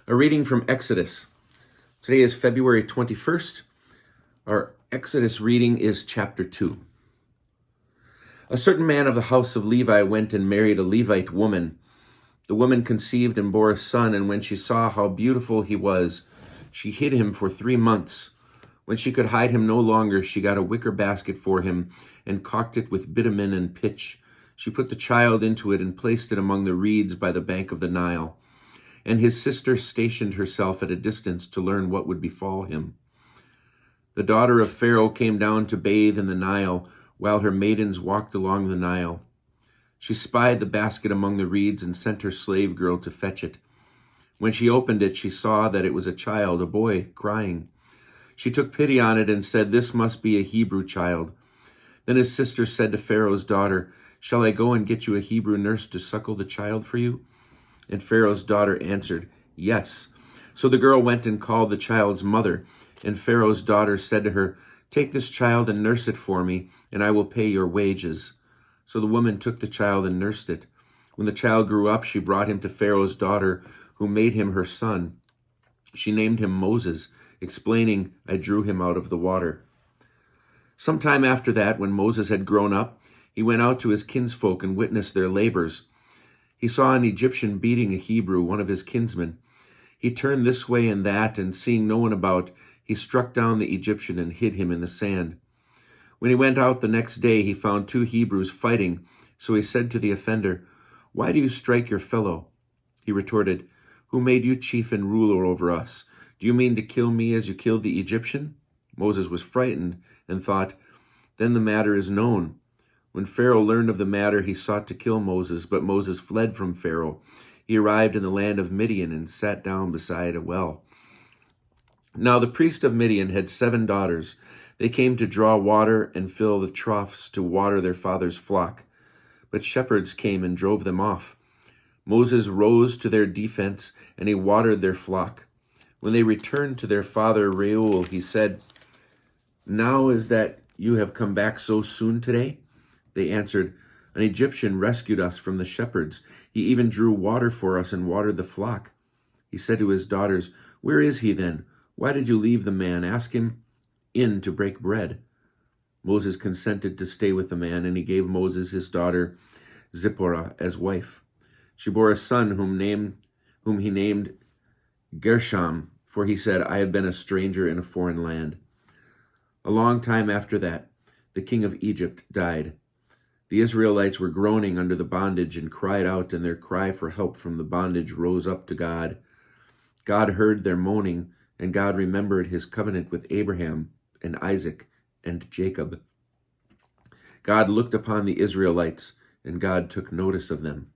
A reading from Exodus. Today is February 21st. Our Exodus reading is chapter 2. A certain man of the house of Levi went and married a Levite woman. The woman conceived and bore a son, and when she saw how beautiful he was, she hid him for 3 months. When she could hide him no longer, she got a wicker basket for him and caulked it with bitumen and pitch. She put the child into it and placed it among the reeds by the bank of the Nile. And his sister stationed herself at a distance to learn what would befall him. The daughter of Pharaoh came down to bathe in the Nile, while her maidens walked along the Nile. She spied the basket among the reeds and sent her slave girl to fetch it. When she opened it, she saw that it was a child, a boy, crying. She took pity on it and said, "This must be a Hebrew child." Then his sister said to Pharaoh's daughter, "Shall I go and get you a Hebrew nurse to suckle the child for you?" And Pharaoh's daughter answered, "Yes." So the girl went and called the child's mother, and Pharaoh's daughter said to her, "Take this child and nurse it for me, and I will pay your wages." So the woman took the child and nursed it. When the child grew up, she brought him to Pharaoh's daughter, who made him her son. She named him Moses, explaining, "I drew him out of the water." Some time after that, when Moses had grown up, he went out to his kinsfolk and witnessed their labors. He saw an Egyptian beating a Hebrew, one of his kinsmen. He turned this way and that, and seeing no one about, he struck down the Egyptian and hid him in the sand. When he went out the next day, he found 2 Hebrews fighting. So he said to the offender, "Why do you strike your fellow?" He retorted, "Who made you chief and ruler over us? Do you mean to kill me as you killed the Egyptian?" Moses was frightened and thought, "Then the matter is known." When Pharaoh learned of the matter, he sought to kill Moses, but Moses fled from Pharaoh. He arrived in the land of Midian and sat down beside a well. Now the priest of Midian had 7 daughters. They came to draw water and fill the troughs to water their father's flock. But shepherds came and drove them off. Moses rose to their defense, and he watered their flock. When they returned to their father Reuel, he said, "Now is that you have come back so soon today?" They answered, "An Egyptian rescued us from the shepherds. He even drew water for us and watered the flock." He said to his daughters, "Where is he then? Why did you leave the man? Ask him in to break bread." Moses consented to stay with the man, and he gave Moses his daughter Zipporah as wife. She bore a son whom he named Gershom, for he said, "I have been a stranger in a foreign land." A long time after that, the king of Egypt died. The Israelites were groaning under the bondage and cried out, and their cry for help from the bondage rose up to God. God heard their moaning, and God remembered his covenant with Abraham and Isaac and Jacob. God looked upon the Israelites, and God took notice of them.